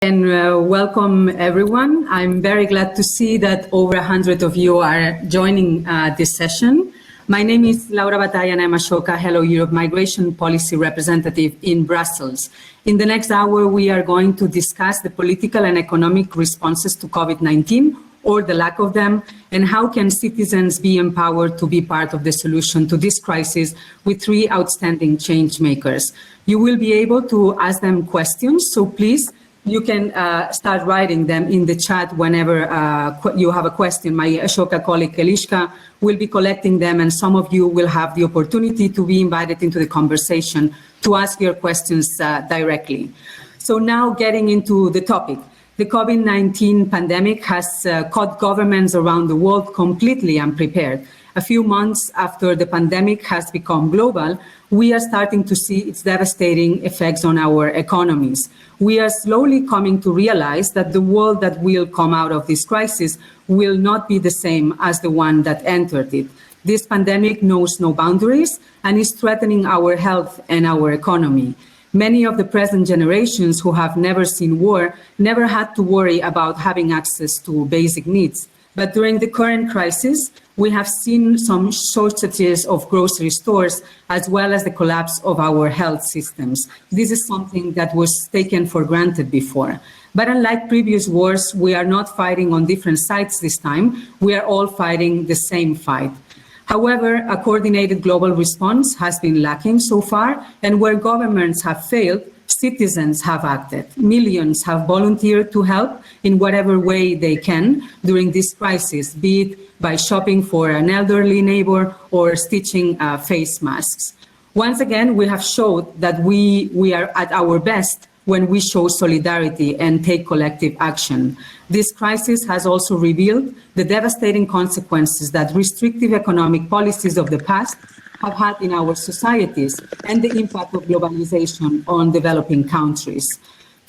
And welcome everyone. I'm very glad to see that over 100 of you are joining this session. My name is Laura Batalla and I'm Ashoka, Hello Europe Migration Policy Representative in Brussels. In the next hour, we are going to discuss the political and economic responses to COVID-19 or the lack of them, and how can citizens be empowered to be part of the solution to this crisis with three outstanding change makers. You will be able to ask them questions, so please, you can start writing them in the chat whenever you have a question. My Ashoka colleague Elishka will be collecting them, and some of you will have the opportunity to be invited into the conversation to ask your questions directly. So now getting into the topic. The COVID-19 pandemic has caught governments around the world completely unprepared. A few months after the pandemic has become global, we are starting to see its devastating effects on our economies. We are slowly coming to realize that the world that will come out of this crisis will not be the same as the one that entered it. This pandemic knows no boundaries and is threatening our health and our economy. Many of the present generations who have never seen war never had to worry about having access to basic needs. But during the current crisis, we have seen some shortages of grocery stores, as well as the collapse of our health systems. This is something that was taken for granted before. But unlike previous wars, we are not fighting on different sides this time. We are all fighting the same fight. However, a coordinated global response has been lacking so far, and where governments have failed, citizens have acted. Millions have volunteered to help in whatever way they can during this crisis, be it by shopping for an elderly neighbor or stitching face masks. Once again, we have showed that we are at our best when we show solidarity and take collective action. This crisis has also revealed the devastating consequences that restrictive economic policies of the past have had in our societies and the impact of globalization on developing countries.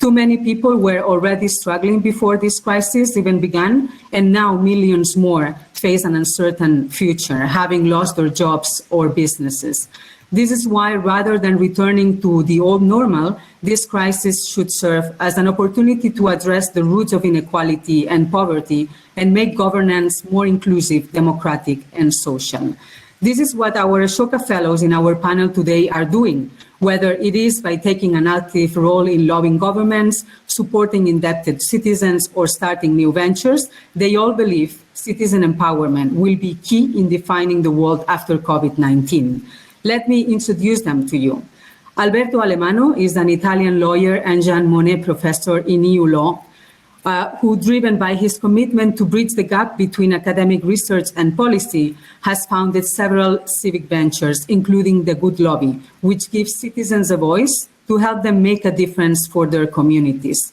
Too many people were already struggling before this crisis even began, and now millions more face an uncertain future, having lost their jobs or businesses. This is why, rather than returning to the old normal, this crisis should serve as an opportunity to address the roots of inequality and poverty and make governance more inclusive, democratic, and social. This is what our Ashoka Fellows in our panel today are doing, whether it is by taking an active role in lobbying governments, supporting indebted citizens, or starting new ventures. They all believe citizen empowerment will be key in defining the world after COVID-19. Let me introduce them to you. Alberto Alemano is an Italian lawyer and Jean Monnet professor in EU law, who, driven by his commitment to bridge the gap between academic research and policy, has founded several civic ventures, including the Good Lobby, which gives citizens a voice to help them make a difference for their communities.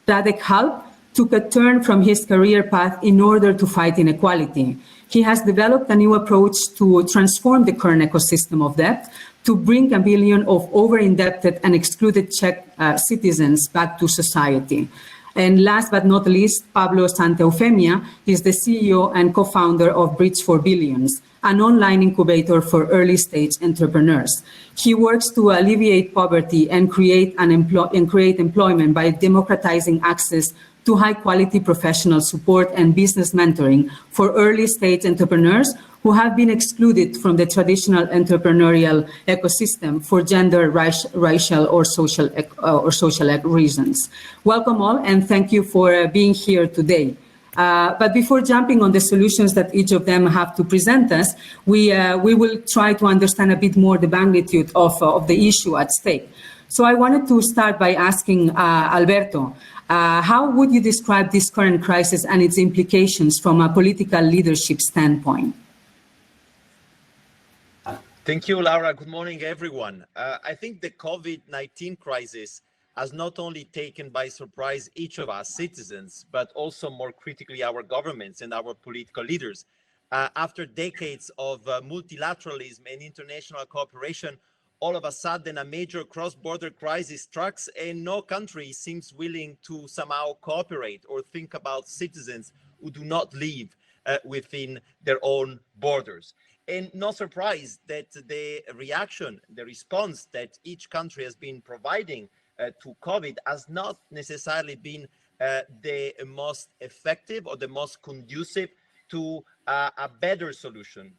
Radek Halp took a turn from his career path in order to fight inequality. He has developed a new approach to transform the current ecosystem of debt, to bring 1 billion of over-indebted and excluded Czech citizens back to society. And last but not least, Pablo Santaeufemia is the CEO and co-founder of Bridge for Billions, an online incubator for early-stage entrepreneurs. He works to alleviate poverty and create employment by democratizing access to high-quality professional support and business mentoring for early-stage entrepreneurs who have been excluded from the traditional entrepreneurial ecosystem for gender, racial, or social reasons. Welcome all, and thank you for being here today. But before jumping on the solutions that each of them have to present us, we will try to understand a bit more the magnitude of the issue at stake. So I wanted to start by asking Alberto, how would you describe this current crisis and its implications from a political leadership standpoint? Thank you, Laura. Good morning, everyone. I think the COVID-19 crisis has not only taken by surprise each of us citizens, but also more critically our governments and our political leaders. After decades of multilateralism and international cooperation, all of a sudden a major cross-border crisis strikes and no country seems willing to somehow cooperate or think about citizens who do not live within their own borders. And no surprise that the response that each country has been providing to COVID has not necessarily been the most effective or the most conducive to a better solution.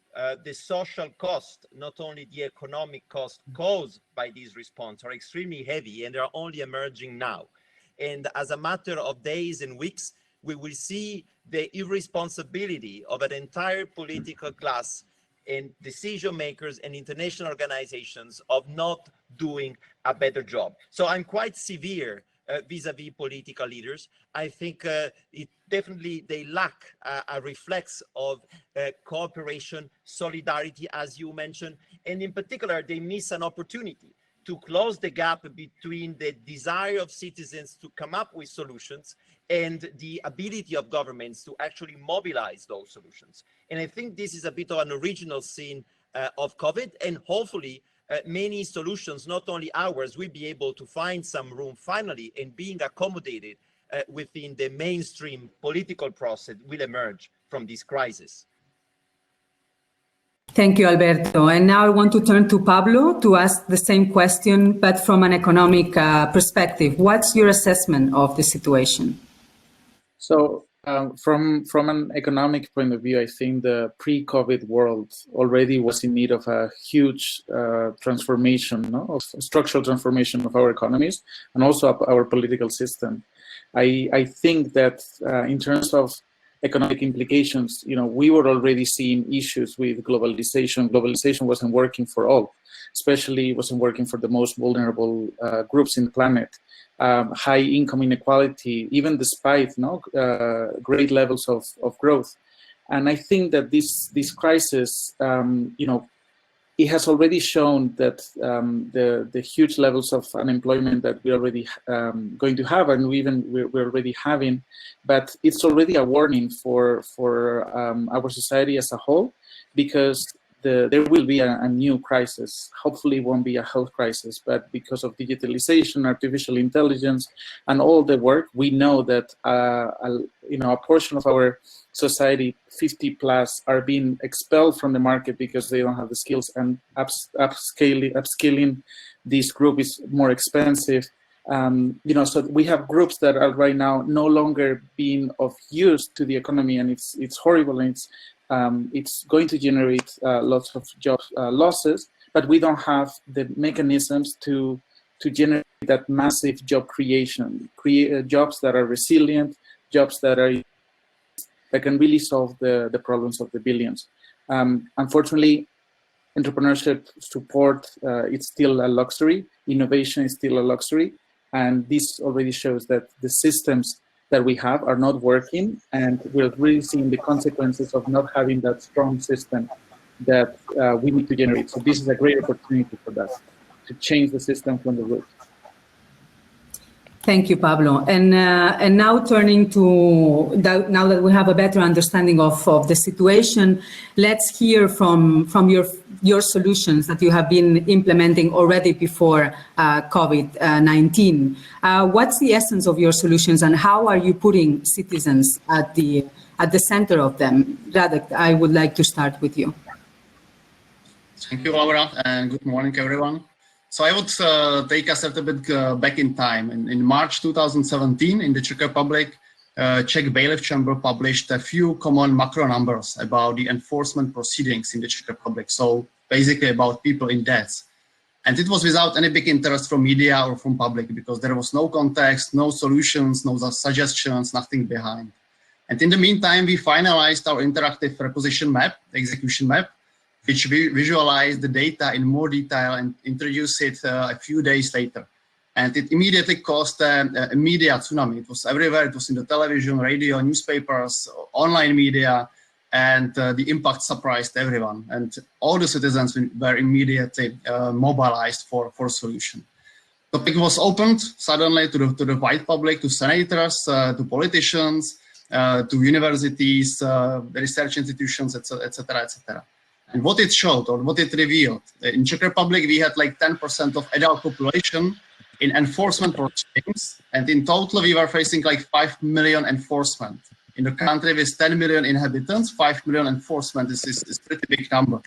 The social cost, not only the economic cost caused by this response, are extremely heavy, and they are only emerging now. And as a matter of days and weeks, we will see the irresponsibility of an entire political class and decision makers and international organizations of not doing a better job. So I'm quite severe vis-a-vis political leaders. I think it definitely they lack a reflex of cooperation, solidarity, as you mentioned, and in particular, they miss an opportunity to close the gap between the desire of citizens to come up with solutions and the ability of governments to actually mobilize those solutions. And I think this is a bit of an original sin of COVID, and hopefully many solutions, not only ours, will be able to find some room finally in being accommodated within the mainstream political process will emerge from this crisis. Thank you, Alberto. And now I want to turn to Pablo to ask the same question, but from an economic perspective. What's your assessment of the situation? So from an economic point of view, I think the pre-COVID world already was in need of a huge transformation, of structural transformation of our economies and also of our political system. I think that in terms of economic implications, we were already seeing issues with globalization. Globalization wasn't working for all, especially wasn't working for the most vulnerable groups in the planet. High income inequality, even despite great levels of growth. And I think that this crisis, it has already shown that the huge levels of unemployment that we're already going to have, and we're already having, but it's already a warning for our society as a whole, because there will be a new crisis. Hopefully it won't be a health crisis, but because of digitalization, artificial intelligence, and all the work, we know that a portion of our society, 50 plus, are being expelled from the market because they don't have the skills, and upskilling this group is more expensive. So we have groups that are right now no longer being of use to the economy, and it's horrible, and it's going to generate lots of job losses, but we don't have the mechanisms to generate that massive job creation, create jobs that are resilient, jobs that can really solve the problems of the billions. Unfortunately, entrepreneurship support, it's still a luxury. Innovation is still a luxury. And this already shows that the systems that we have are not working, and we're really seeing the consequences of not having that strong system that we need to generate. So this is a great opportunity for that, to change the system from the root. Thank you, Pablo. And now turning to, now that we have a better understanding of the situation, let's hear from your solutions that you have been implementing already before COVID-19. What's the essence of your solutions, and how are you putting citizens at the center of them? Radek, I would like to start with you. Thank you, Laura, and good morning, everyone. So I would take us a little bit back in time. In March 2017, in the Czech Republic, Czech Bailiff Chamber published a few common macro numbers about the enforcement proceedings in the Czech Republic. So basically about people in debts. And it was without any big interest from media or from public, because there was no context, no solutions, no suggestions, nothing behind. And in the meantime, we finalized our interactive requisition map, execution map, which we visualized the data in more detail and introduced it a few days later. And it immediately caused a media tsunami. It was everywhere. It was in the television, radio, newspapers, online media, and the impact surprised everyone. And all the citizens were immediately mobilized for a solution. The topic was opened suddenly to the wide public, to senators, to politicians, to universities, research institutions, etc., etc. And what it showed, or what it revealed, in Czech Republic, we had like 10% of adult population in enforcement proceedings, and in total, we were facing like 5 million enforcement. In the country with 10 million inhabitants, 5 million enforcement is a pretty big number.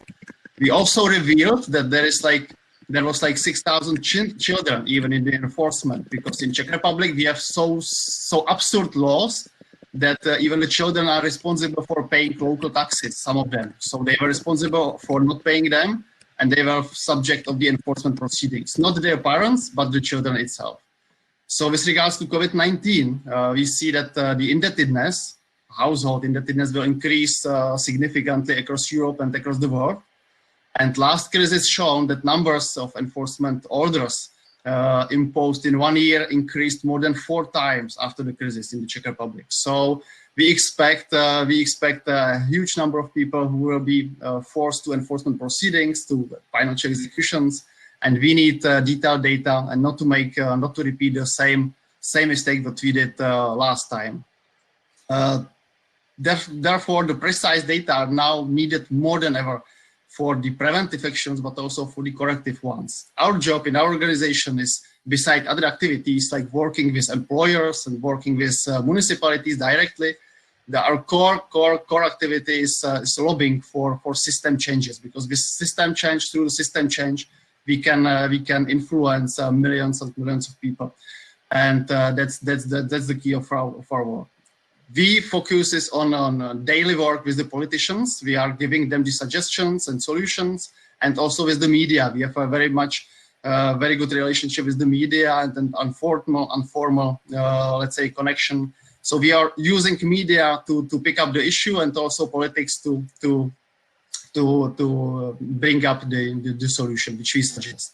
We also revealed that there is like there was like 6,000 children even in the enforcement, because in Czech Republic we have so absurd laws that even the children are responsible for paying local taxes, some of them. So they were responsible for not paying them, and they were subject of the enforcement proceedings, not their parents, but the children itself. So with regards to COVID-19, we see that the indebtedness, household indebtedness, will increase significantly across Europe and across the world. And last crisis shown that numbers of enforcement orders imposed in 1 year increased more than 4 times after the crisis in the Czech Republic. So we expect a huge number of people who will be forced to enforcement proceedings, to financial executions, and we need detailed data and not to repeat the same mistake that we did last time. Therefore, the precise data are now needed more than ever for the preventive actions, but also for the corrective ones. Our job in our organization is, beside other activities like working with employers and working with municipalities directly, our core activity is lobbying for system changes, because with system change, through the system change, we can influence millions and millions of people, and that's the key of our work. We focus on daily work with the politicians. We are giving them the suggestions and solutions, and also with the media. We have a very good relationship with the media and an informal, let's say, connection. So we are using media to pick up the issue, and also politics to bring up the solution which we suggest.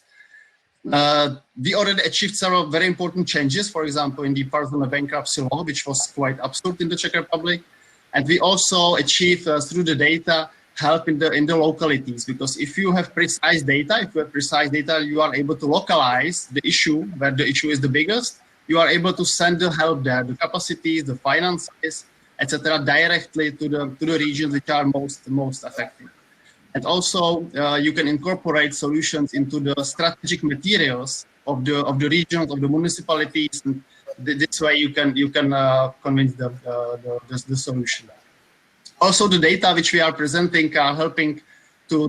We already achieved several very important changes, for example, in the personal bankruptcy law, which was quite absurd in the Czech Republic. And we also achieved through the data help in the localities, because if you have precise data, you are able to localize the issue where the issue is the biggest. You are able to send the help there, the capacities, the finances, etc., directly to the regions which are most affected. And also, you can incorporate solutions into the strategic materials of the regions, of the municipalities. And this way, you can convince the solution. Also, the data which we are presenting are helping to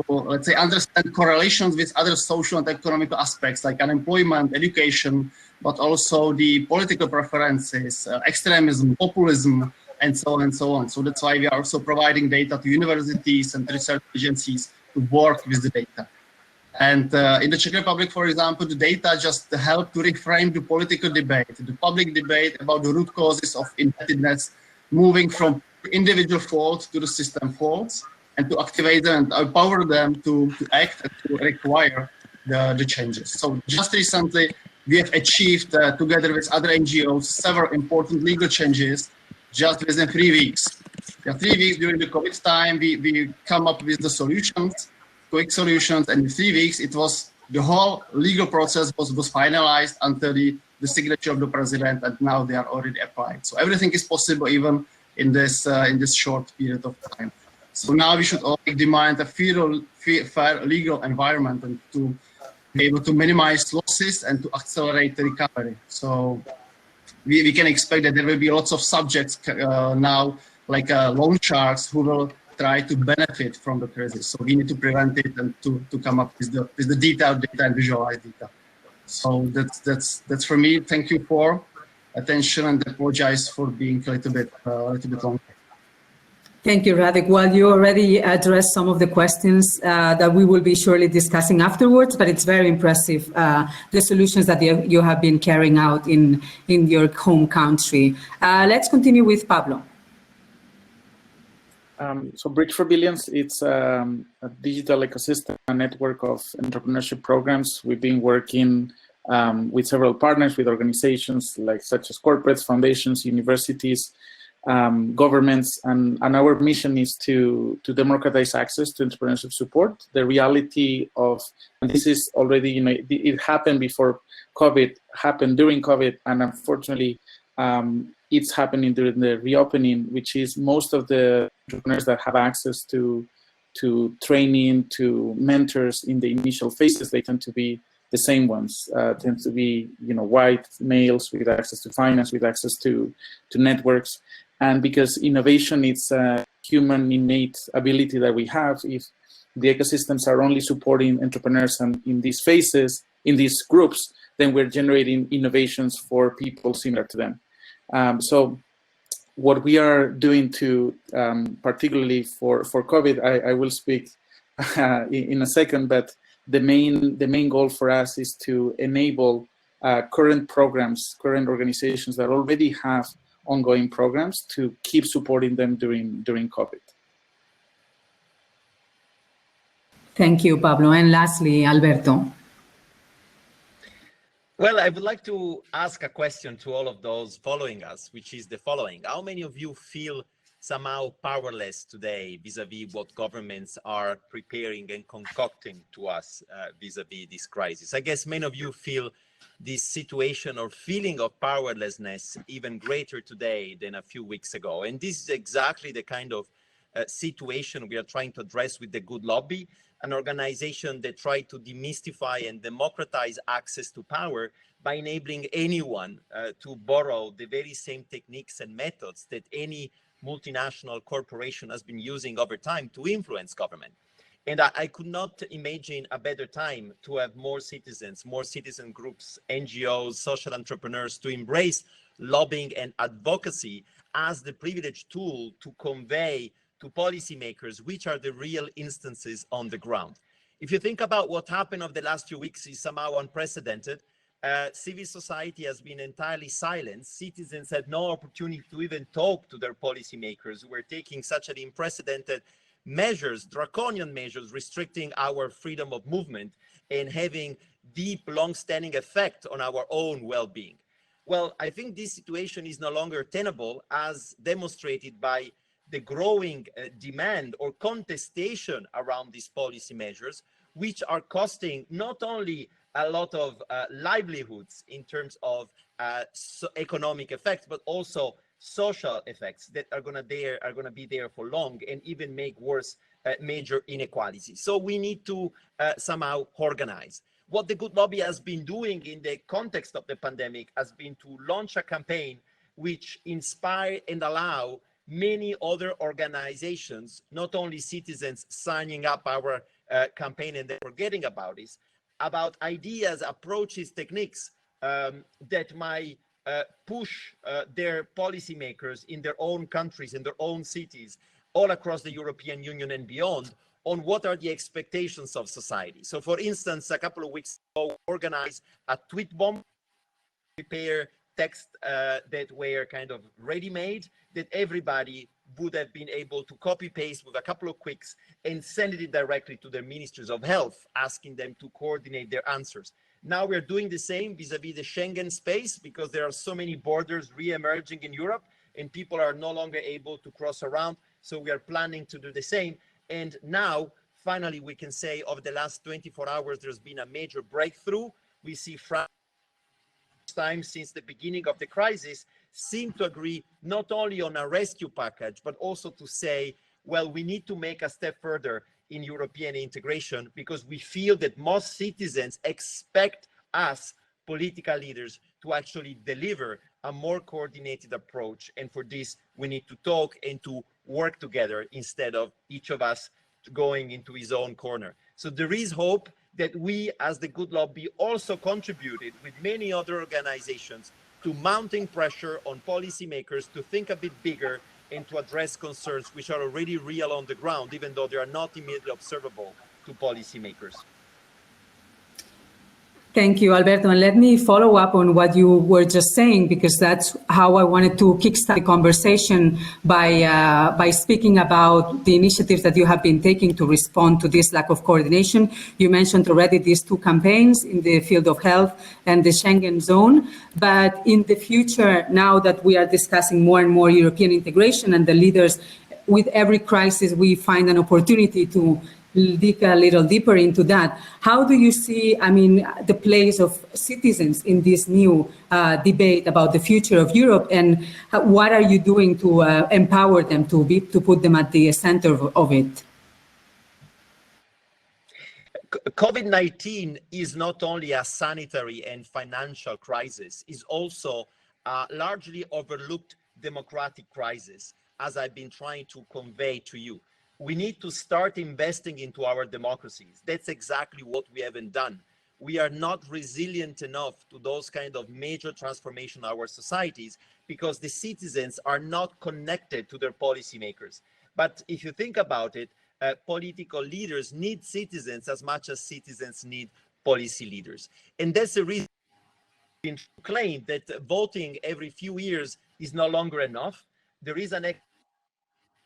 let's say, understand correlations with other social and economic aspects like unemployment, education, but also the political preferences, extremism, populism, and so on and so on. So that's why we are also providing data to universities and research agencies to work with the data. And in the Czech Republic, for example, the data just help to reframe the political debate, the public debate about the root causes of indebtedness, moving from individual faults to the system faults, and to activate them and empower them to act and to require the changes. So just recently, we have achieved, together with other NGOs, several important legal changes just within 3 weeks. 3 weeks during the COVID time, we come up with the solutions, quick solutions, and in 3 weeks, it was the whole legal process was finalized until the signature of the president, and now they are already applied. So everything is possible even in this short period of time. So now we should only demand a fair legal environment and to be able to minimize losses and to accelerate the recovery. So we can expect that there will be lots of subjects now, like loan sharks, who will try to benefit from the crisis. So we need to prevent it and to come up with the detailed data and visualized data. So that's for me. Thank you for attention, and apologize for being a little bit long. Thank you, Radek. Well, you already addressed some of the questions that we will be surely discussing afterwards, but it's very impressive, the solutions that you have been carrying out in your home country. Let's continue with Pablo. So Bridge for Billions, it's a digital ecosystem, a network of entrepreneurship programs. We've been working with several partners, with organizations such as corporates, foundations, universities, governments, and our mission is to democratize access to entrepreneurship support. The reality of, and this is already, it happened before COVID, happened during COVID, and unfortunately, it's happening during the reopening, which is most of the entrepreneurs that have access to training, to mentors in the initial phases, they tend to be the same ones, tend to be white males with access to finance, with access to networks. And because innovation, it's a human innate ability that we have. the ecosystems are only supporting entrepreneurs and in these phases, in these groups, then we're generating innovations for people similar to them. So what we are doing to, particularly for COVID, I will speak in a second, but the main goal for us is to enable current programs, current organizations that already have ongoing programs to keep supporting them during COVID. Thank you, Pablo. And lastly, Alberto. Well, I would like to ask a question to all of those following us, which is the following. How many of you feel somehow powerless today vis-a-vis what governments are preparing and concocting to us vis-a-vis this crisis? I guess many of you feel this situation or feeling of powerlessness even greater today than a few weeks ago. And this is exactly the kind of situation we are trying to address with the Good Lobby, an organization that tried to demystify and democratize access to power by enabling anyone to borrow the very same techniques and methods that any multinational corporation has been using over time to influence government. And I could not imagine a better time to have more citizens, more citizen groups, NGOs, social entrepreneurs to embrace lobbying and advocacy as the privileged tool to convey to policymakers which are the real instances on the ground. If you think about what happened over the last few weeks, is somehow unprecedented. Civil society has been entirely silent. Citizens had no opportunity to even talk to their policymakers who were taking such an unprecedented measures, draconian measures, restricting our freedom of movement and having deep, long-standing effect on our own well-being. Well, I think this situation is no longer tenable, as demonstrated by the growing demand or contestation around these policy measures, which are costing not only a lot of livelihoods in terms of economic effects, but also social effects that are going to be there for long and even make worse major inequalities. So we need to somehow organize. What the Good Lobby has been doing in the context of the pandemic has been to launch a campaign which inspire and allow many other organizations, not only citizens, signing up our campaign and then forgetting about this, about ideas, approaches, techniques that might push their policymakers in their own countries, in their own cities, all across the European Union and beyond, on what are the expectations of society. So for instance, a couple of weeks ago, we organized a tweet bomb, prepare text that were kind of ready-made, that everybody would have been able to copy-paste with a couple of clicks and send it directly to their ministries of health, asking them to coordinate their answers. Now we're doing the same vis-a-vis the Schengen space, because there are so many borders re-emerging in Europe and people are no longer able to cross around. So we are planning to do the same. And now, finally, we can say over the last 24 hours, there's been a major breakthrough. We see France, time since the beginning of the crisis, seem to agree not only on a rescue package, but also to say, well, we need to make a step further in European integration, because we feel that most citizens expect us, political leaders, to actually deliver a more coordinated approach. And for this, we need to talk and to work together instead of each of us going into his own corner. So there is hope that we, as the Good Lobby, also contributed with many other organizations to mounting pressure on policymakers to think a bit bigger and to address concerns which are already real on the ground, even though they are not immediately observable to policymakers. Thank you, Alberto. And let me follow up on what you were just saying, because that's how I wanted to kickstart the conversation by speaking about the initiatives that you have been taking to respond to this lack of coordination. You mentioned already these two campaigns in the field of health and the Schengen zone. But in the future, now that we are discussing more and more European integration and the leaders, with every crisis, we find an opportunity to dig a little deeper into that. How do you see, the place of citizens in this new debate about the future of Europe, and what are you doing to empower them, to put them at the center of it? COVID-19 is not only a sanitary and financial crisis, it's also a largely overlooked democratic crisis, as I've been trying to convey to you. We need to start investing into our democracies. That's exactly what we haven't done. We are not resilient enough to those kind of major transformation in our societies because the citizens are not connected to their policymakers. But if you think about it, political leaders need citizens as much as citizens need policy leaders. And that's the reason we claim that voting every few years is no longer enough. There is an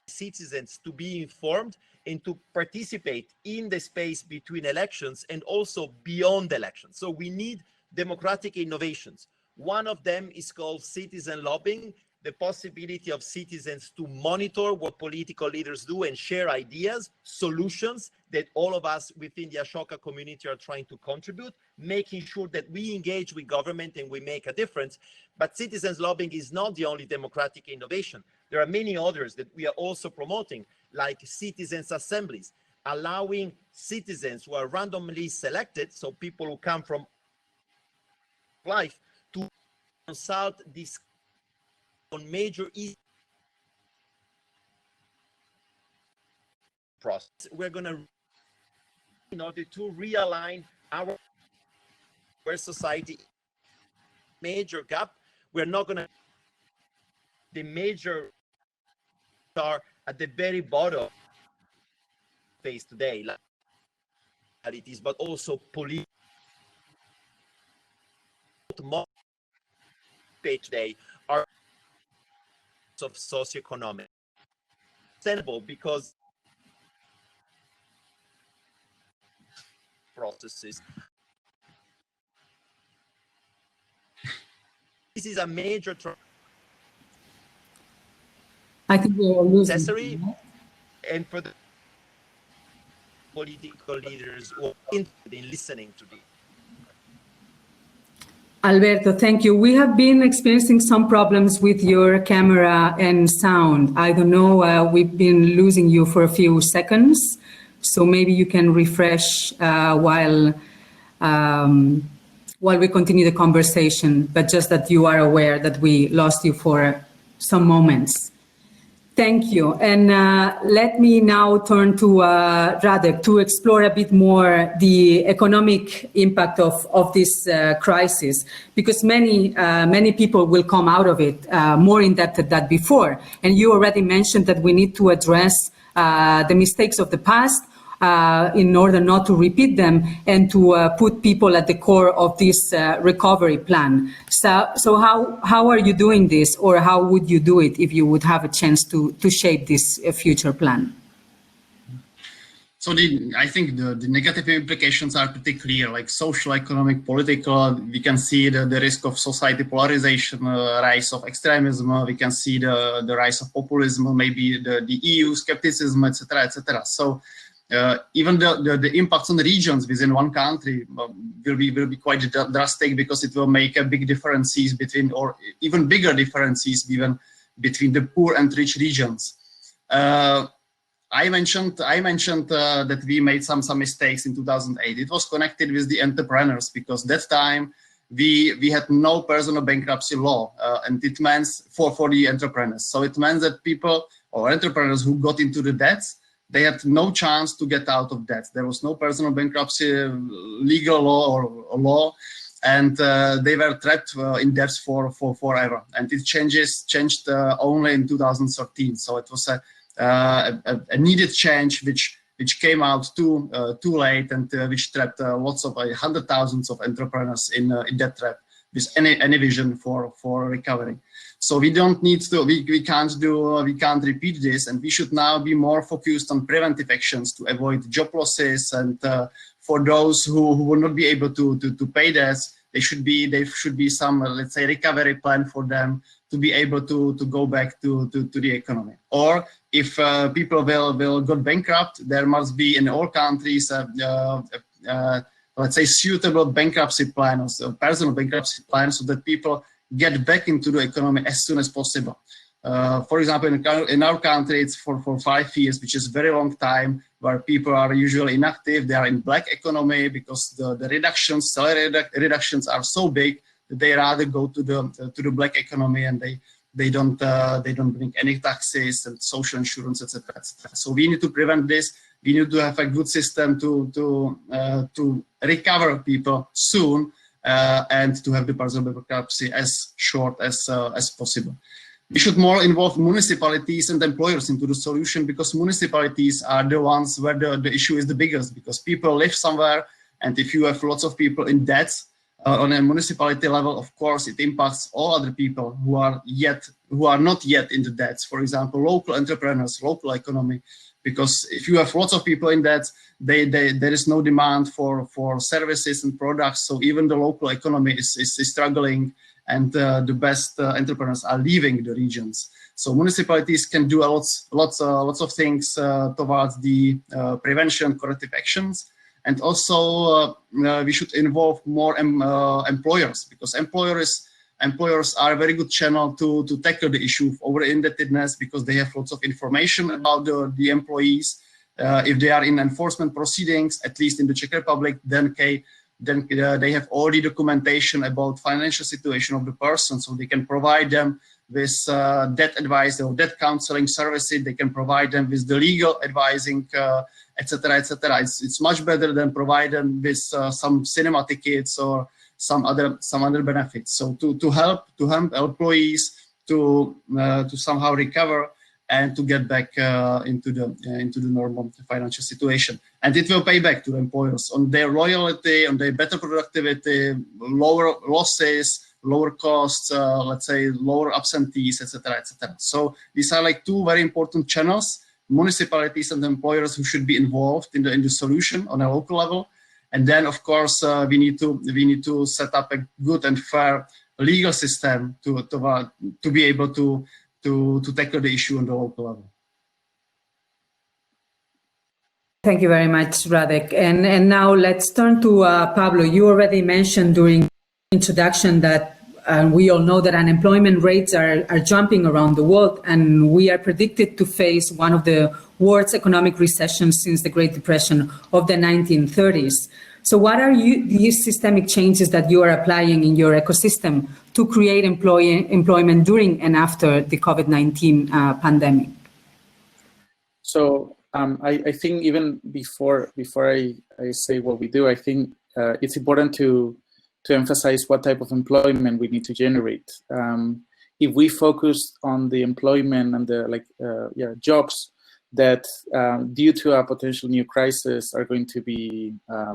citizens to be informed and to participate in the space between elections and also beyond elections. So we need democratic innovations. One of them is called citizen lobbying, the possibility of citizens to monitor what political leaders do and share ideas, solutions that all of us within the Ashoka community are trying to contribute, making sure that we engage with government and we make a difference. But citizens lobbying is not the only democratic innovation. There are many others that we are also promoting, like citizens assemblies, allowing citizens who are randomly selected, so people who come from life, to consult this on major process. We're going to, in order to realign our society, major gap, we're not going to, the major are at the very bottom face today, like it is, but also police page today are of socioeconomic. Understandable because processes. This is a major I think we're all losing. necessary, and for the political leaders who are interested in listening to this. Alberto, thank you. We have been experiencing some problems with your camera and sound. I don't know, we've been losing you for a few seconds, so maybe you can refresh while we continue the conversation, but just that you are aware that we lost you for some moments. Thank you. And let me now turn to Radek to explore a bit more the economic impact of this crisis, because many people will come out of it more indebted than before. And you already mentioned that we need to address the mistakes of the past in order not to repeat them and to put people at the core of this recovery plan. So how are you doing this, or how would you do it if you would have a chance to shape this future plan? So I think the negative implications are pretty clear, like social, economic, political. We can see the risk of society polarization, rise of extremism. We can see the rise of populism, maybe the EU skepticism, etc., etc. So even the impacts on the regions within one country will be quite drastic, because it will make a big differences between, or even bigger differences even between the poor and rich regions. I mentioned that we made some mistakes in 2008. It was connected with the entrepreneurs, because that time we had no personal bankruptcy law, and it meant for the entrepreneurs. So it meant that people or entrepreneurs who got into the debts, they had no chance to get out of debt. There was no personal bankruptcy legal law or law, and they were trapped in debts for forever. And it changed only in 2013. So it was a needed change which came out too late, and which trapped lots of hundred thousands of entrepreneurs in that trap with any vision for recovery. So we don't need to, we can't repeat this, and we should now be more focused on preventive actions to avoid job losses. And for those who will not be able to pay debts, there should be some, let's say, recovery plan for them to be able to go back to the economy. Or if people will go bankrupt, there must be in all countries let's say suitable bankruptcy plan, or personal bankruptcy plan, so that people get back into the economy as soon as possible. For example, in our country, it's for 5 years, which is a very long time, where people are usually inactive. They are in black economy because the salary reductions are so big that they rather go to the black economy, and they don't bring any taxes and social insurance, etc., etc. So we need to prevent this. We need to have a good system to recover people soon and to have the parcel bankruptcy as short as possible. We should more involve municipalities and employers into the solution, because municipalities are the ones where the issue is the biggest, because people live somewhere, and if you have lots of people in debt on a municipality level, of course, it impacts all other people who are not yet in the debts. For example, local entrepreneurs, local economy, because if you have lots of people in debt, there is no demand for services and products. So even the local economy is struggling, and the best entrepreneurs are leaving the regions. So municipalities can do lots of things towards the prevention, corrective actions. And also we should involve more employers, because employers are a very good channel to tackle the issue of over-indebtedness, because they have lots of information about the employees. If they are in enforcement proceedings, at least in the Czech Republic, then they have all the documentation about financial situation of the person, so they can provide them with debt advice or debt counseling services. They can provide them with the legal advising, etc., etc. It's much better than provide them with some cinema tickets or some other benefits. So to help employees to somehow recover and to get back into the normal financial situation, and it will pay back to the employers on their loyalty, on their better productivity, lower losses, lower costs, let's say lower absentees, etc., etc. So these are like two very important channels: municipalities and employers who should be involved in the solution on a local level. And then, of course, we need to set up a good and fair legal system to be able to tackle the issue on the local level. Thank you very much, Radek. And now let's turn to Pablo. You already mentioned during introduction that we all know that unemployment rates are jumping around the world, and we are predicted to face one of the worst economic recessions since the Great Depression of the 1930s. So what are these systemic changes that you are applying in your ecosystem to create employment during and after the COVID-19 pandemic? So I think even before I say what we do, I think it's important to emphasize what type of employment we need to generate. If we focus on the employment and the jobs that due to a potential new crisis are going to be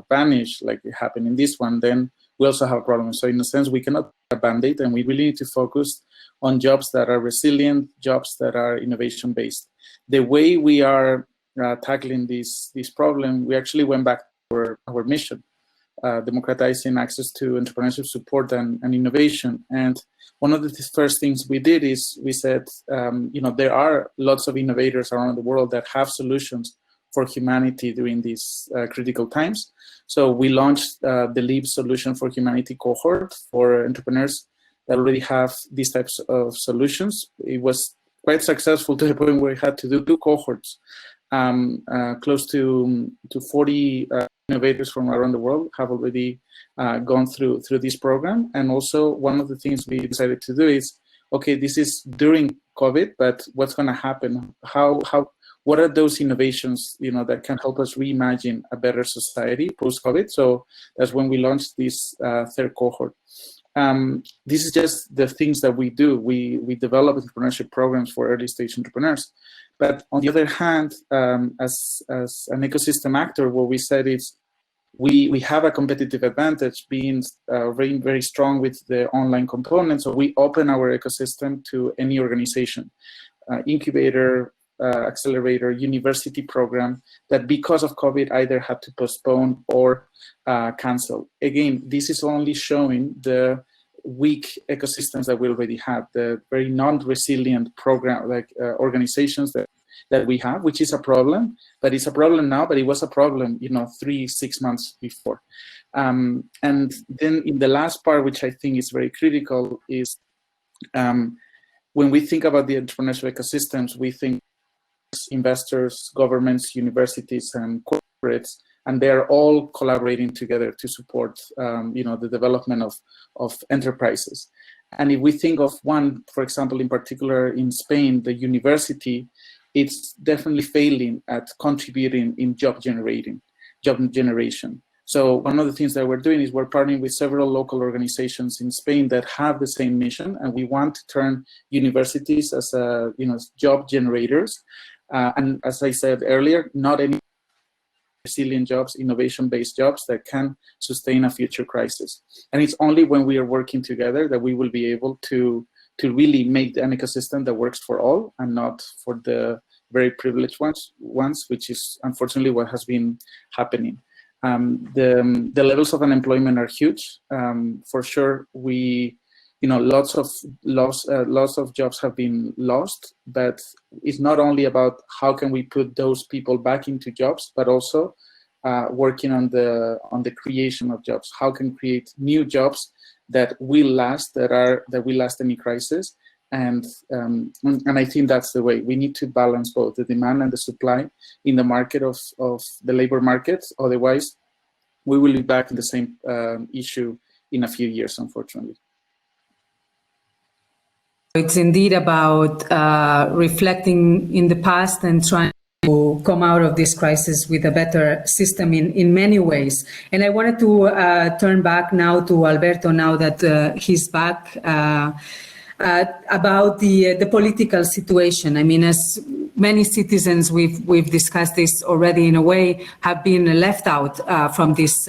vanished, like it happened in this one, then we also have a problem. So in a sense, we cannot put a Band-Aid, and we really need to focus on jobs that are resilient, jobs that are innovation-based. The way we are tackling this problem, we actually went back to our mission, democratizing access to entrepreneurship support and innovation. And one of the first things we did is we said, there are lots of innovators around the world that have solutions for humanity during these critical times. So we launched the LEAP Solution for Humanity cohort for entrepreneurs that already have these types of solutions. It was quite successful to the point where we had to do 2 cohorts. Close to 40 innovators from around the world have already gone through this program. And also one of the things we decided to do is, okay, this is during COVID, but what's going to happen? What are those innovations, that can help us reimagine a better society post-COVID? So that's when we launched this 3rd cohort. This is just the things that we do. We develop entrepreneurship programs for early stage entrepreneurs. But on the other hand, as an ecosystem actor, what we said is we have a competitive advantage being very, very strong with the online component. So we open our ecosystem to any organization, incubator, accelerator, university program that because of COVID either had to postpone or cancel. Again, this is only showing the weak ecosystems that we already have, the very non-resilient program organizations that we have, which is a problem, but it's a problem now, but it was a problem 3-6 months before. And then in the last part, which I think is very critical, is when we think about the entrepreneurship ecosystems, we think investors, governments, universities, and corporates, and they're all collaborating together to support the development of enterprises. And if we think of one, for example, in particular in Spain, the university, it's definitely failing at contributing in job generation. So one of the things that we're doing is we're partnering with several local organizations in Spain that have the same mission, and we want to turn universities as job generators. And as I said earlier, not any resilient jobs, innovation-based jobs that can sustain a future crisis. And it's only when we are working together that we will be able to really make an ecosystem that works for all and not for the very privileged ones, which is unfortunately what has been happening. The levels of unemployment are huge. For sure, lots of jobs have been lost, but it's not only about how can we put those people back into jobs, but also working on the creation of jobs. How can we create new jobs that will last, that will last any crisis? And I think that's the way. We need to balance both the demand and the supply in the market of the labor market. Otherwise, we will be back in the same issue in a few years, unfortunately. It's indeed about reflecting in the past and trying to come out of this crisis with a better system in many ways. And I wanted to turn back now to Alberto, now that he's back, about the political situation. I mean, as many citizens, we've discussed this already in a way, have been left out from this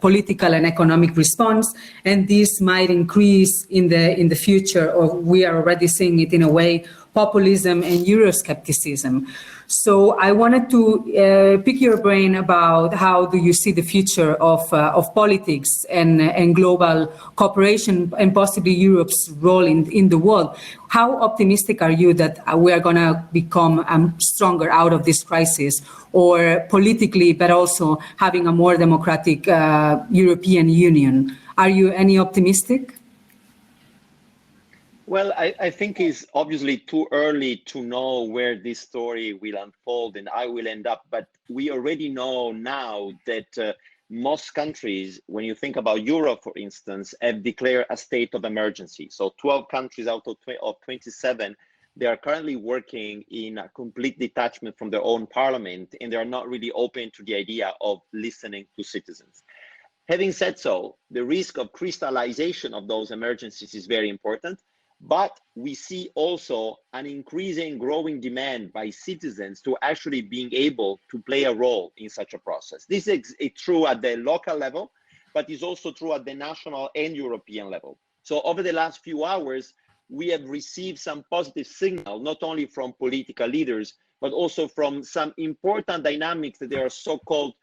political and economic response, and this might increase in the future, or we are already seeing it in a way, populism and Euroscepticism. So I wanted to pick your brain about how do you see the future of politics and global cooperation and possibly Europe's role in the world. How optimistic are you that we are going to become stronger out of this crisis, or politically, but also having a more democratic European Union? Are you any optimistic? Well, I think it's obviously too early to know where this story will unfold and how it will end up. But we already know now that most countries, when you think about Europe, for instance, have declared a state of emergency. So 12 countries out of 27, they are currently working in a complete detachment from their own parliament, and they are not really open to the idea of listening to citizens. Having said so, the risk of crystallization of those emergencies is very important. But we see also an increasing growing demand by citizens to actually being able to play a role in such a process. This is true at the local level, but is also true at the national and European level. So over the last few hours, we have received some positive signal, not only from political leaders, but also from some important dynamics that there are so-called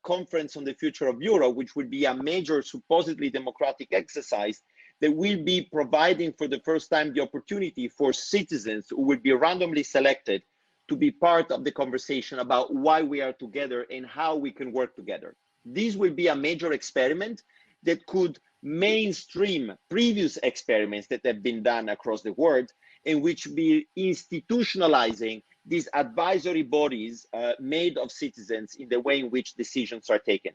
Conference on the Future of Europe, which would be a major supposedly democratic exercise that will be providing for the first time the opportunity for citizens who will be randomly selected to be part of the conversation about why we are together and how we can work together. This will be a major experiment that could mainstream previous experiments that have been done across the world, in which be institutionalizing these advisory bodies made of citizens in the way in which decisions are taken.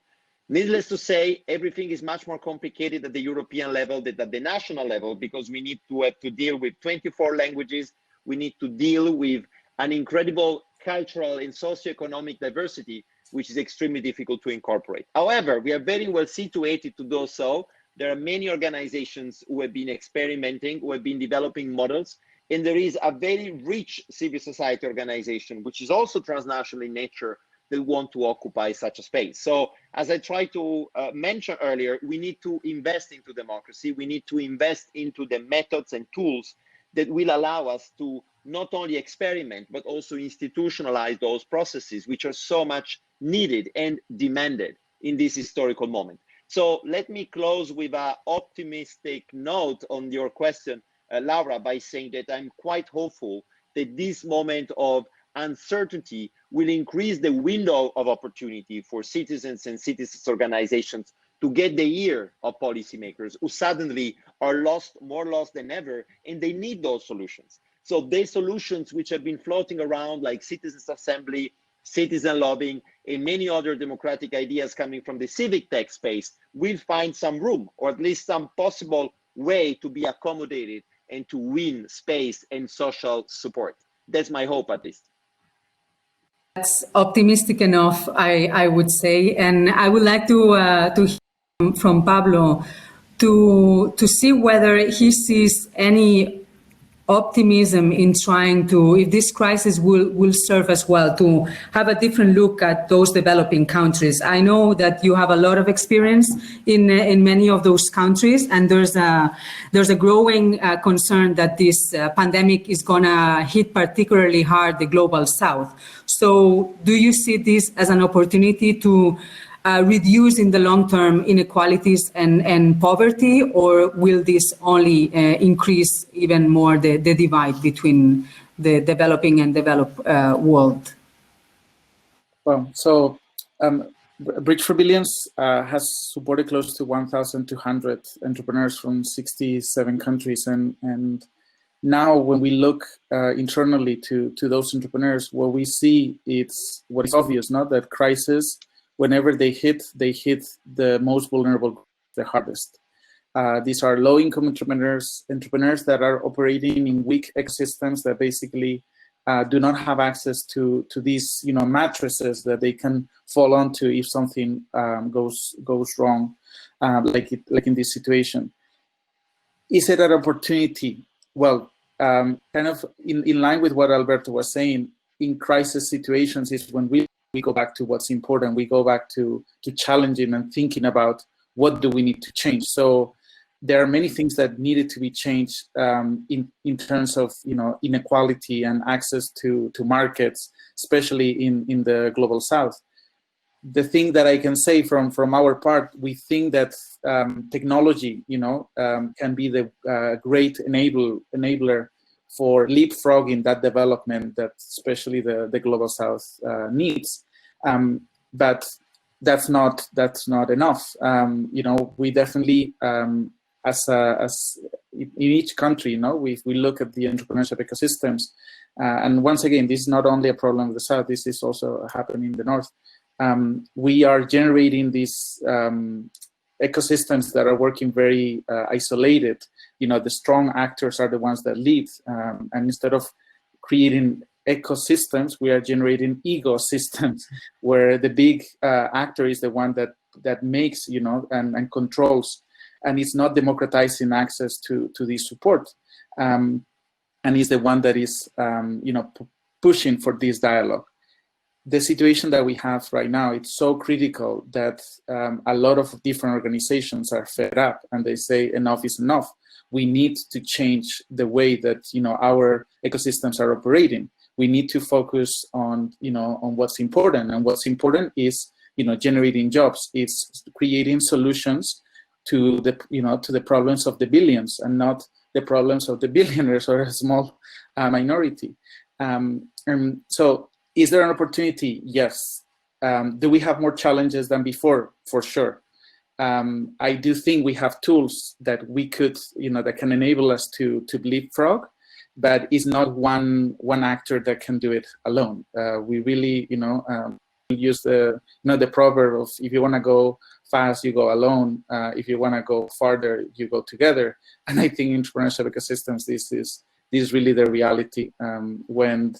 Needless to say, everything is much more complicated at the European level than at the national level, because we need to have to deal with 24 languages. We need to deal with an incredible cultural and socioeconomic diversity, which is extremely difficult to incorporate. However, we are very well situated to do so. There are many organizations who have been experimenting, who have been developing models, and there is a very rich civil society organization, which is also transnational in nature, that want to occupy such a space. So as I tried to mention earlier, we need to invest into democracy. We need to invest into the methods and tools that will allow us to not only experiment, but also institutionalize those processes, which are so much needed and demanded in this historical moment. So let me close with an optimistic note on your question, Laura, by saying that I'm quite hopeful that this moment of uncertainty will increase the window of opportunity for citizens and citizens organizations to get the ear of policymakers who suddenly are more lost than ever, and they need those solutions. So these solutions which have been floating around, like citizens assembly, citizen lobbying, and many other democratic ideas coming from the civic tech space, will find some room, or at least some possible way to be accommodated and to win space and social support. That's my hope, at least. That's optimistic enough, I would say, and I would like to hear from Pablo to see whether he sees any optimism in trying to, if this crisis will serve as well, to have a different look at those developing countries. I know that you have a lot of experience in many of those countries, and there's a growing concern that this pandemic is gonna hit particularly hard the global south. So do you see this as an opportunity to reduce in the long term inequalities and poverty, or will this only increase even more the divide between the developing and developed world? Well, so Bridge for Billions has supported close to 1,200 entrepreneurs from 67 countries, and now when we look internally to those entrepreneurs, what we see is what is obvious, not that crisis, whenever they hit the most vulnerable the hardest. These are low-income entrepreneurs that are operating in weak ecosystems that basically do not have access to these, mattresses that they can fall onto if something goes wrong, like in this situation. Is it an opportunity? Well, kind of in line with what Alberto was saying, in crisis situations is when we go back to what's important. We go back to challenging and thinking about what do we need to change. So there are many things that needed to be changed in terms of inequality and access to markets, especially in the global south. The thing that I can say from our part, we think that technology can be the great enabler for leapfrogging that development that especially the global south needs, but that's not enough. We definitely as in each country, we look at the entrepreneurship ecosystems, and once again, this is not only a problem of the south. This is also happening in the north. We are generating these ecosystems that are working very isolated. The strong actors are the ones that lead, and instead of creating ecosystems, we are generating ecosystems where the big actor is the one that makes, and controls, and it's not democratizing access to this support, and is the one that is, pushing for this dialogue. The situation that we have right now, it's so critical that a lot of different organizations are fed up and they say enough is enough. We need to change the way that our ecosystems are operating. We need to focus on on what's important, and what's important is generating jobs. It's creating solutions to the to the problems of the billions and not the problems of the billionaires or a small minority. And so, is there an opportunity? Yes. Do we have more challenges than before? For sure. I do think we have tools that we could, that can enable us to leapfrog, but it's not one actor that can do it alone. We really, use the proverb of, if you want to go fast, you go alone. If you want to go farther, you go together. And I think entrepreneurship ecosystems, this is really the reality when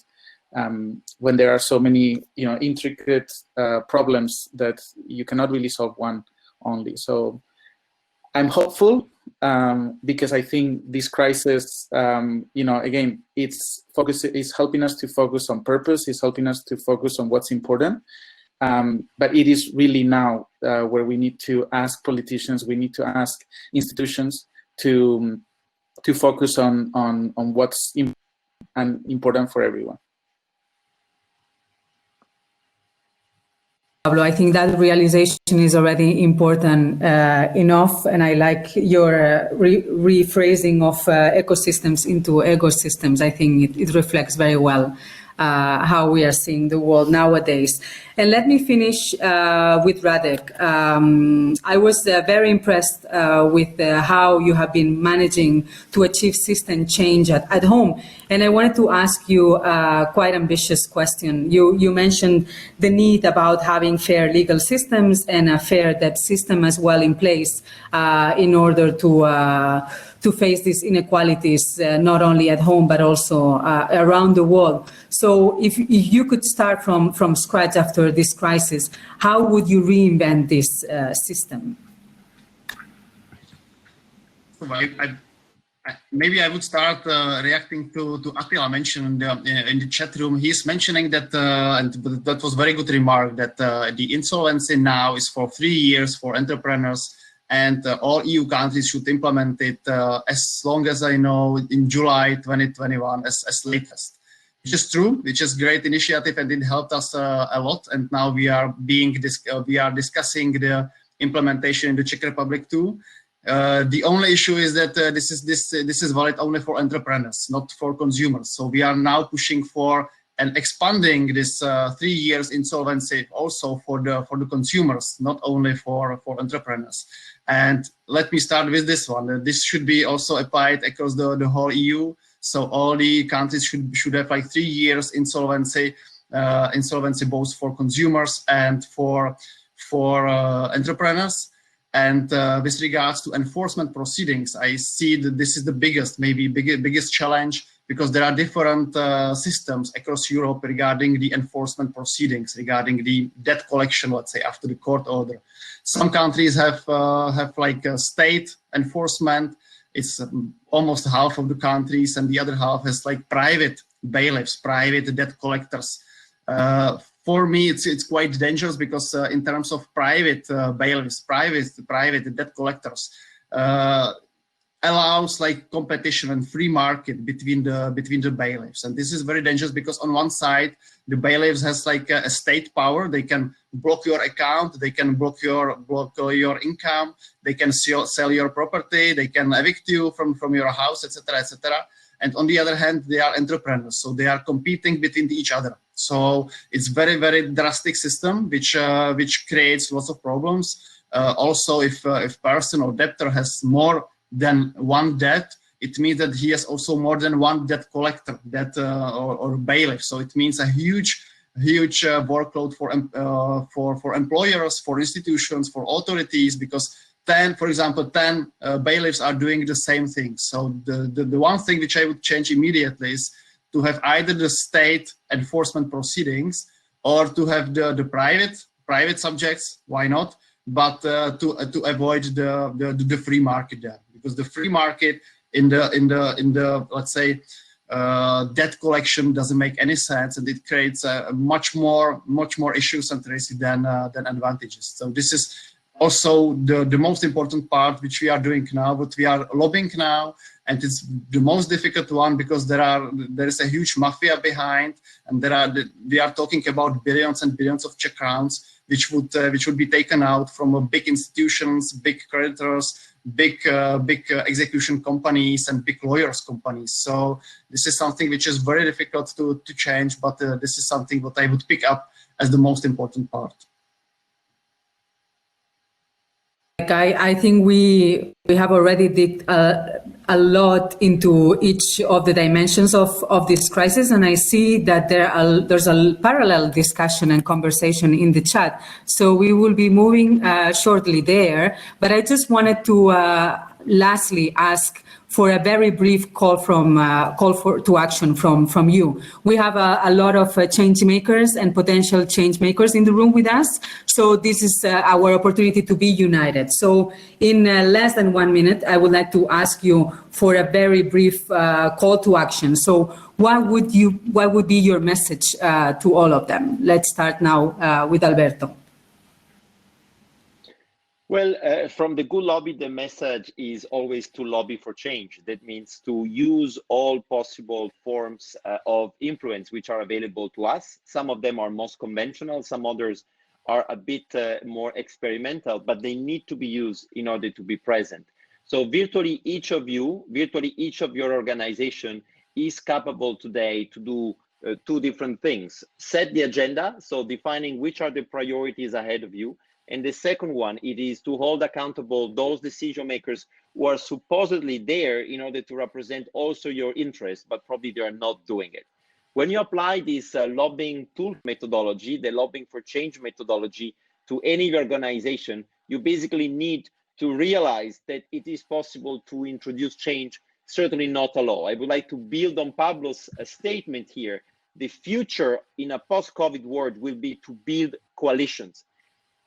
there are so many, intricate problems that you cannot really solve one only. So I'm hopeful because I think this crisis, again, it's helping us to focus on purpose. It's helping us to focus on what's important. But it is really now where we need to ask politicians, we need to ask institutions to focus on what's important for everyone. Pablo, I think that realization is already important enough, and I like your rephrasing of ecosystems into ecosystems. I think it reflects very well how we are seeing the world nowadays. And let me finish with Radek. I was very impressed with how you have been managing to achieve system change at home. And I wanted to ask you a quite ambitious question. You mentioned the need about having fair legal systems and a fair debt system as well in place in order to face these inequalities, not only at home, but also around the world. So if you could start from scratch after this crisis, how would you reinvent this system? So maybe I would start reacting to Attila mentioned in the chat room. He's mentioning that, and that was very good remark, that the insolvency now is for 3 years for entrepreneurs, and all EU countries should implement it as long as I know in July 2021 as latest. Which is true, which is great initiative, and it helped us a lot. And now we are discussing the implementation in the Czech Republic too. The only issue is that this is valid only for entrepreneurs, not for consumers. So we are now pushing for and expanding this 3 years insolvency also for the consumers, not only for entrepreneurs. And let me start with this one. This should be also applied across the whole EU. So all the countries should have like 3 years insolvency both for consumers and for entrepreneurs. And with regards to enforcement proceedings, I see that this is the biggest challenge, because there are different systems across Europe regarding the enforcement proceedings, regarding the debt collection, let's say, after the court order. Some countries have like a state enforcement. It's almost half of the countries, and the other half has like private bailiffs, private debt collectors. For me, it's quite dangerous, because in terms of private bailiffs, private debt collectors, allows like competition and free market between the bailiffs, and this is very dangerous, because on one side the bailiffs has like a state power. They can block your account, they can block your income, they can sell your property, they can evict you from your house, etc., etc. And on the other hand, they are entrepreneurs, so they are competing between each other. So it's very, very drastic system, which creates lots of problems. Also, if person or debtor has more than one debt, it means that he has also more than one debt collector, or bailiff. So it means a huge workload for employers, for institutions, for authorities, because 10 bailiffs are doing the same thing. So the one thing which I would change immediately is to have either the state enforcement proceedings, or to have the private subjects. Why not? But to avoid the free market there, because the free market in the let's say debt collection doesn't make any sense, and it creates much more issues and risks than advantages. So this is also the most important part which we are doing now, what we are lobbying now, and it's the most difficult one, because there is a huge mafia behind, and we are talking about billions and billions of Czech crowns, which would be taken out from big institutions, big creditors, big execution companies, and big lawyers companies. So this is something which is very difficult to change, but this is something what I would pick up as the most important part. I think we have already did a lot into each of the dimensions of this crisis, and I see that there's a parallel discussion and conversation in the chat. So we will be moving shortly there, but I just wanted to lastly ask for a very brief call to action from you. We have a lot of change makers and potential change makers in the room with us. So this is our opportunity to be united. So in less than 1 minute, I would like to ask you for a very brief call to action. So what would be your message to all of them? Let's start now with Alberto. Well, from the Good Lobby, the message is always to lobby for change. That means to use all possible forms of influence which are available to us. Some of them are most conventional, some others are a bit more experimental, but they need to be used in order to be present. So virtually each of your organization is capable today to do two different things. Set the agenda, so defining which are the priorities ahead of you. And the second one, it is to hold accountable those decision makers who are supposedly there in order to represent also your interests, but probably they are not doing it. When you apply this lobbying tool methodology, the lobbying for change methodology, to any organization, you basically need to realize that it is possible to introduce change, certainly not a law. I would like to build on Pablo's statement here. The future in a post-COVID world will be to build coalitions.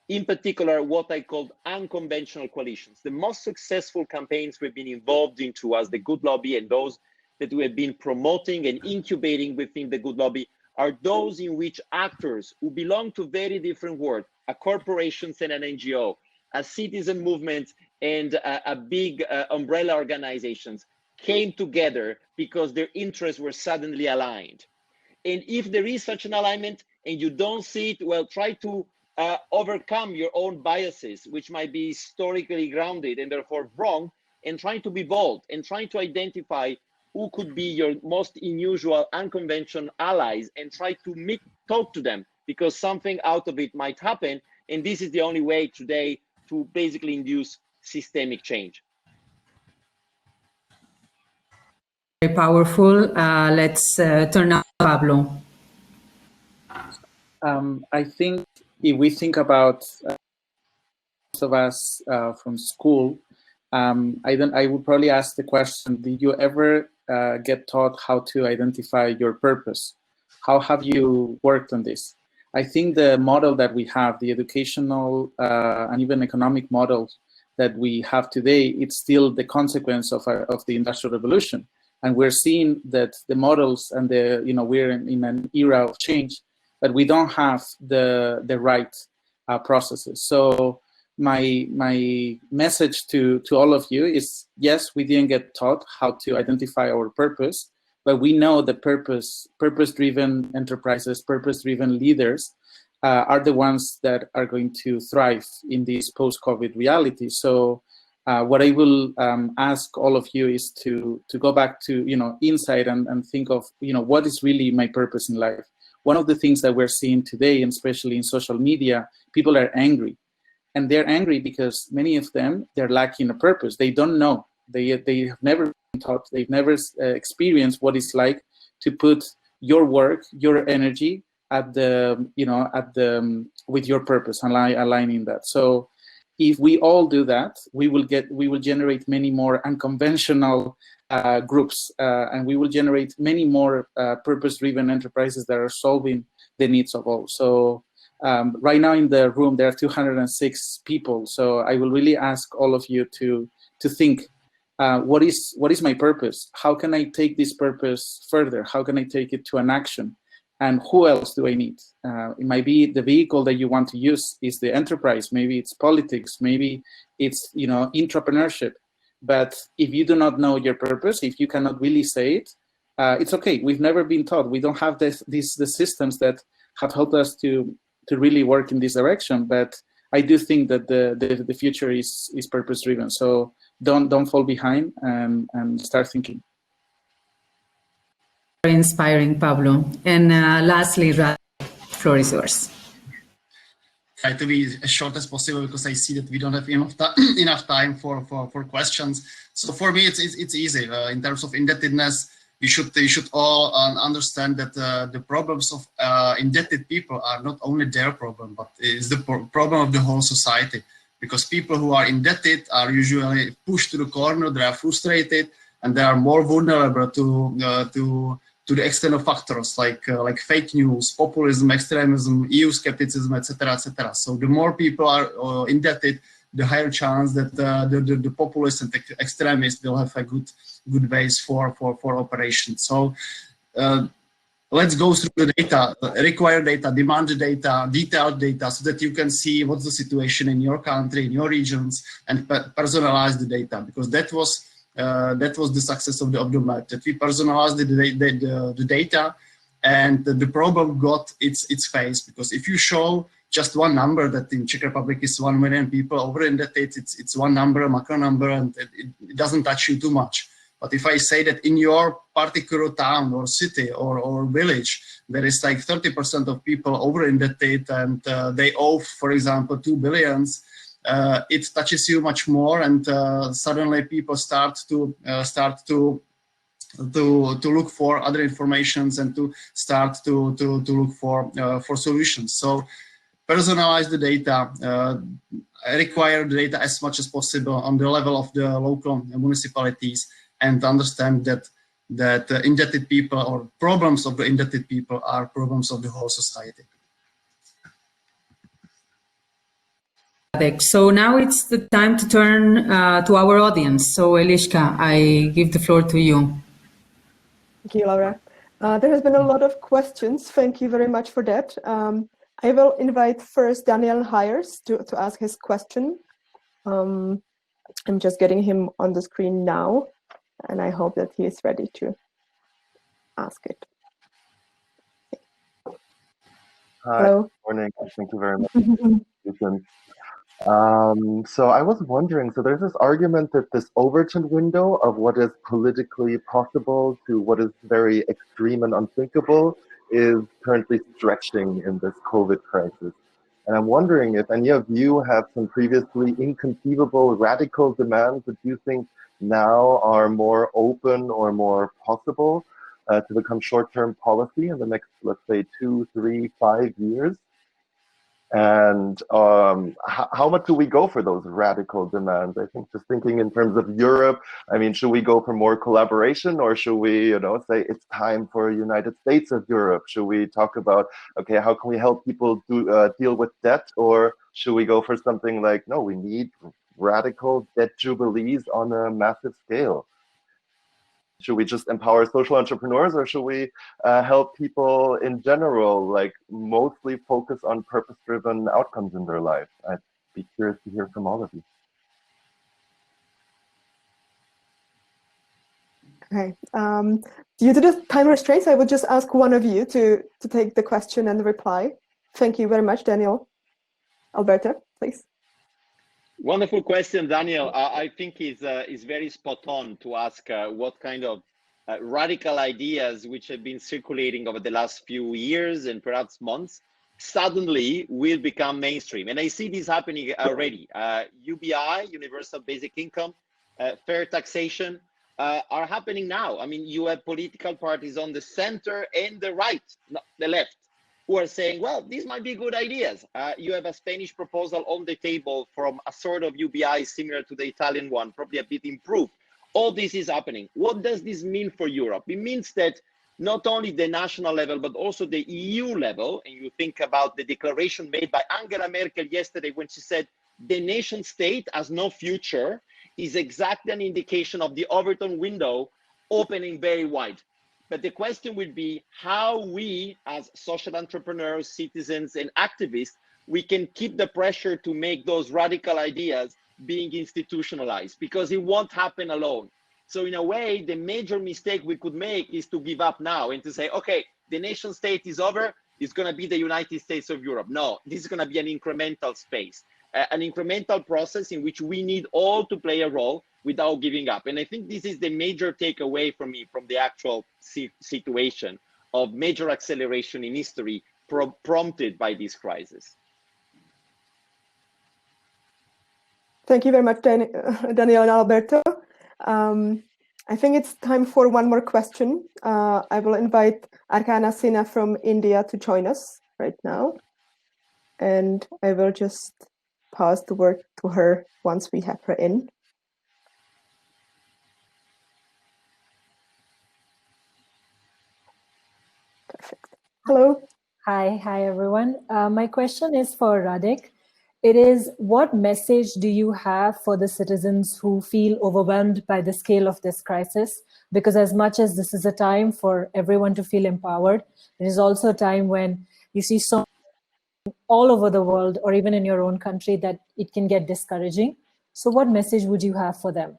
In particular, what I called unconventional coalitions. The most successful campaigns we've been involved into as the Good Lobby, and those that we have been promoting and incubating within the Good Lobby, are those in which actors who belong to very different worlds, a corporations and an NGO, a citizen movement and a big umbrella organizations, came together because their interests were suddenly aligned. And if there is such an alignment and you don't see it, well, try to overcome your own biases, which might be historically grounded and therefore wrong, and trying to be bold and trying to identify who could be your most unusual, unconventional allies, and try to talk to them, because something out of it might happen. And this is the only way today to basically induce systemic change. Very powerful. Let's turn now to Pablo. I think if we think about most of us from school, I would probably ask the question: did you ever get taught how to identify your purpose? How have you worked on this? I think the model that we have, the educational and even economic model that we have today, it's still the consequence of the Industrial Revolution, and we're seeing that the models and we're in an era of change, but we don't have the right processes. So my message to all of you is, yes, we didn't get taught how to identify our purpose, but we know that purpose-driven enterprises, purpose-driven leaders are the ones that are going to thrive in this post-COVID reality. So what I will ask all of you is to go back to inside and think of what is really my purpose in life. One of the things that we're seeing today, and especially in social media, people are angry. And they're angry because many of them, they're lacking a purpose. They don't know. They have never been taught. They've never experienced what it's like to put your work, your energy with your purpose, aligning that. So if we all do that, we will generate many more unconventional groups, and we will generate many more purpose-driven enterprises that are solving the needs of all. So right now in the room, there are 206 people. So I will really ask all of you to think, what is my purpose? How can I take this purpose further? How can I take it to an action? And who else do I need? It might be the vehicle that you want to use is the enterprise. Maybe it's politics. Maybe it's entrepreneurship. But if you do not know your purpose, if you cannot really say it, it's okay. We've never been taught. We don't have the systems that have helped us to really work in this direction. But I do think that the future is purpose driven. So don't fall behind and start thinking. Very inspiring, Pablo. And lastly, the floor is yours. Try to be as short as possible because I see that we don't have enough time for questions. So for me, it's easy. In terms of indebtedness, you should all understand that the problems of indebted people are not only their problem, but it's the problem of the whole society. Because people who are indebted are usually pushed to the corner, they are frustrated, and they are more vulnerable to the external factors like fake news, populism, extremism, EU skepticism, etc., etc. So the more people are indebted, the higher chance that the populists and extremists will have a good base for operations. So let's go through the data, required data, demand data, detailed data, so that you can see what's the situation in your country, in your regions, and personalize the data, because that was the success of the map, that we personalized the data, and the problem got its face. Because if you show just one number, that in Czech Republic is 1 million people over indebted, it's one number, a macro number, and it doesn't touch you too much. But if I say that in your particular town or city or village, there is like 30% of people over indebted and they owe, for example, 2 billions, it touches you much more, and suddenly people start to look for other informations and to start to look for solutions. So personalize the data, require the data as much as possible on the level of the local municipalities, and understand that indebted people or problems of the indebted people are problems of the whole society. So now it's the time to turn to our audience. So Eliška, I give the floor to you. Thank you, Laura. There has been a lot of questions. Thank you very much for that. I will invite first Daniel Hires to ask his question. I'm just getting him on the screen now, and I hope that he is ready to ask it. Hi, Hello. good morning. Thank you very much. So I was wondering, so there's this argument that this Overton window of what is politically possible to what is very extreme and unthinkable is currently stretching in this COVID crisis. And I'm wondering if any of you have some previously inconceivable radical demands that you think now are more open or more possible to become short-term policy in the next, let's say, 2, 3, 5 years. And how much do we go for those radical demands? I think just thinking in terms of Europe, I mean, should we go for more collaboration, or should we, say it's time for a United States of Europe? Should we talk about, okay, how can we help people deal with debt? Or should we go for something like, no, we need radical debt jubilees on a massive scale? Should we just empower social entrepreneurs, or should we help people in general, like mostly focus on purpose-driven outcomes in their life? I'd be curious to hear from all of you. Okay. Due to the time restraints, I would just ask one of you to take the question and reply. Thank you very much, Daniel. Alberto, please. Wonderful question, Daniel. I think is very spot on to ask what kind of radical ideas which have been circulating over the last few years and perhaps months suddenly will become mainstream. And I see this happening already. UBI, Universal Basic Income, fair taxation are happening now. I mean, you have political parties on the center and the right, not the left, who are saying, well, these might be good ideas. You have a Spanish proposal on the table from a sort of UBI similar to the Italian one, probably a bit improved. All this is happening. What does this mean for Europe? It means that not only the national level, but also the EU level, and you think about the declaration made by Angela Merkel yesterday when she said the nation state has no future, is exactly an indication of the Overton window opening very wide. But the question would be how we as social entrepreneurs, citizens, and activists, we can keep the pressure to make those radical ideas being institutionalized, because it won't happen alone. So in a way, the major mistake we could make is to give up now and to say, okay, the nation state is over, it's going to be the United States of Europe. No, this is going to be an incremental space, an incremental process in which we need all to play a role without giving up. And I think this is the major takeaway for me from the actual situation of major acceleration in history prompted by this crisis. Thank you very much, Daniel and Alberto. I think it's time for one more question. I will invite Arkana Sinha from India to join us right now. And I will just pass the word to her once we have her in. Perfect. Hello. Hi everyone. My question is for Radek. It is, what message do you have for the citizens who feel overwhelmed by the scale of this crisis? Because as much as this is a time for everyone to feel empowered, it is also a time when you see so all over the world, or even in your own country, that it can get discouraging. So what message would you have for them?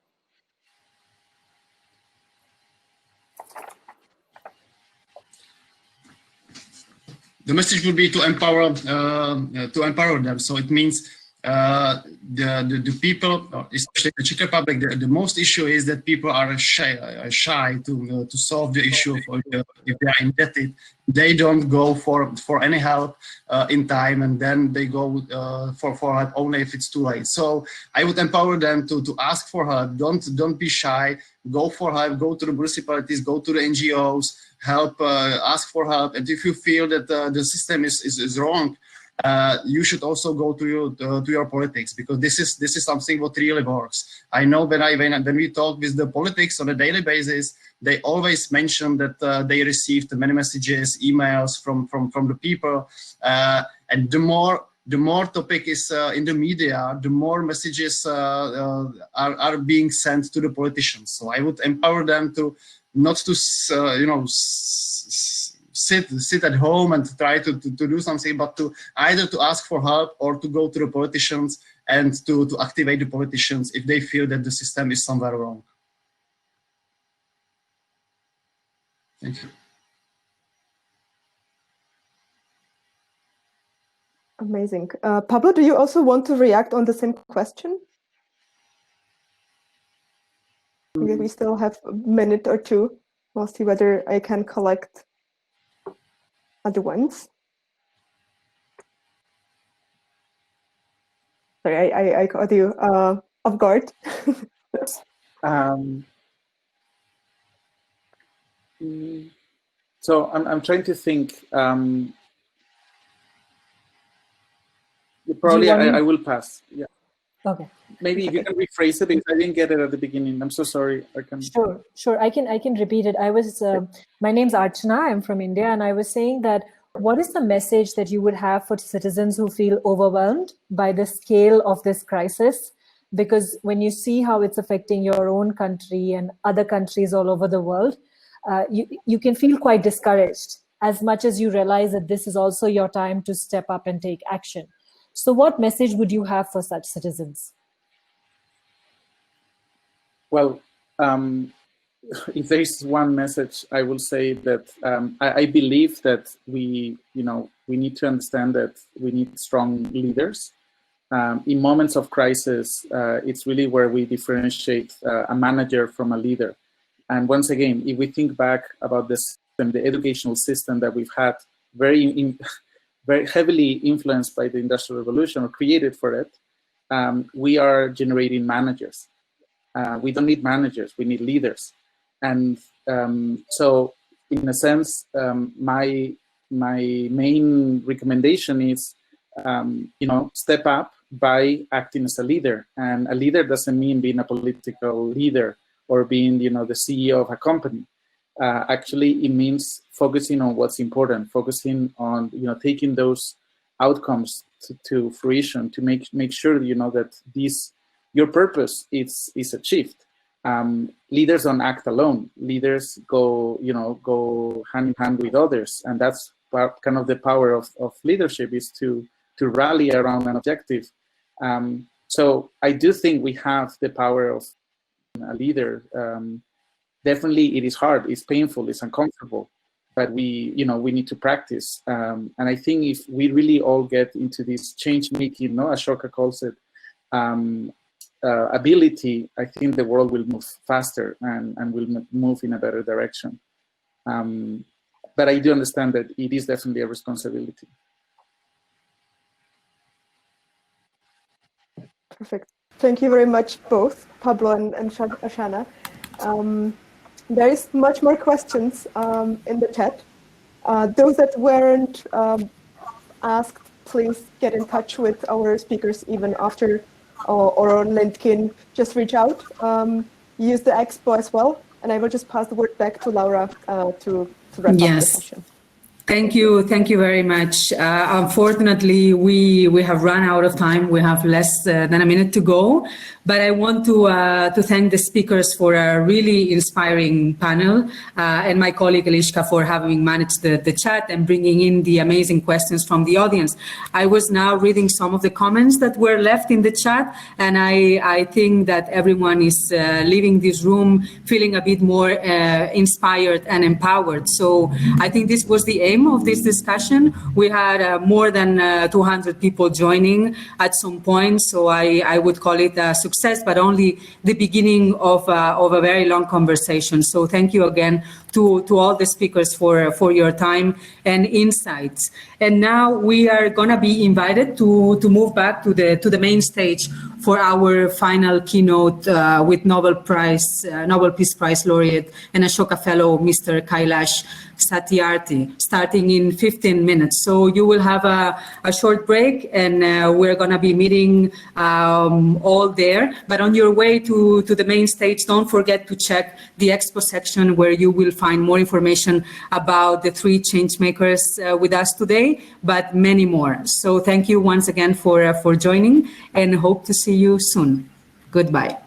The message would be to empower them. So it means the people, especially the Czech Republic, the most issue is that people are shy to solve the issue. If they are indebted, they don't go for any help in time, and then they go for help only if it's too late. So I would empower them to ask for help. Don't be shy. Go for help. Go to the municipalities. Go to the NGOs. Help. Ask for help. And if you feel that the system is wrong, you should also go to your politics, because this is something what really works. I know when we talk with the politics on a daily basis, they always mention that they received many messages, emails from the people, and the more topic is in the media, the more messages are being sent to the politicians. So I would empower them to not to sit at home and try to do something, but to either to ask for help or to go to the politicians and to activate the politicians if they feel that the system is somewhere wrong. Thank you. Amazing. Pablo, do you also want to react on the same question? We still have a minute or two. We'll see whether I can collect other ones. Sorry, I caught you off guard. So I'm trying to think. Probably I will pass. Yeah. Okay. Maybe if you can rephrase it, because I didn't get it at the beginning. I'm so sorry. I can. Sure. I can repeat it. My name's Archana. I'm from India, and I was saying that what is the message that you would have for citizens who feel overwhelmed by the scale of this crisis? Because when you see how it's affecting your own country and other countries all over the world, you can feel quite discouraged, as much as you realize that this is also your time to step up and take action. So what message would you have for such citizens? Well, if there is one message, I will say that I believe that we need to understand that we need strong leaders. In moments of crisis, it's really where we differentiate a manager from a leader. And once again, if we think back about the system, the educational system that we've had, very heavily influenced by the Industrial Revolution or created for it, we are generating managers. We don't need managers, we need leaders. And so in a sense, my main recommendation is, step up by acting as a leader. And a leader doesn't mean being a political leader or being, the CEO of a company. Actually, it means focusing on what's important, focusing on, taking those outcomes to fruition, to make sure, that your purpose is achieved. Leaders don't act alone. Leaders go hand in hand with others, and that's kind of the power of leadership, is to rally around an objective. So I do think we have the power of a leader. Definitely, it is hard, it's painful, it's uncomfortable, but we need to practice. And I think if we really all get into this change making, Ashoka calls it, ability, I think the world will move faster and will move in a better direction. But I do understand that it is definitely a responsibility. Perfect. Thank you very much, both Pablo and Ashana. There is much more questions in the chat. Those that weren't asked, please get in touch with our speakers even after or on LinkedIn. Just reach out. Use the expo as well. And I will just pass the word back to Laura to wrap up the session. Thank you very much. Unfortunately, we have run out of time. We have less than a minute to go, but I want to thank the speakers for a really inspiring panel, and my colleague Eliška for having managed the chat and bringing in the amazing questions from the audience. I was now reading some of the comments that were left in the chat, and I think that everyone is leaving this room feeling a bit more inspired and empowered. So I think this was the aim of this discussion. We had more than 200 people joining at some point, so I would call it a success, but only the beginning of a very long conversation. So thank you again to all the speakers for your time and insights. And now we are going to be invited to move back to the main stage for our final keynote with Nobel Peace Prize laureate and Ashoka Fellow, Mr. Kailash Satyarthi, starting in 15 minutes. So you will have a short break, and we're going to be meeting all there. But on your way to the main stage, don't forget to check the expo section, where you will find more information about the 3 change makers with us today, but many more. So thank you once again for joining, and hope to see you soon. Goodbye.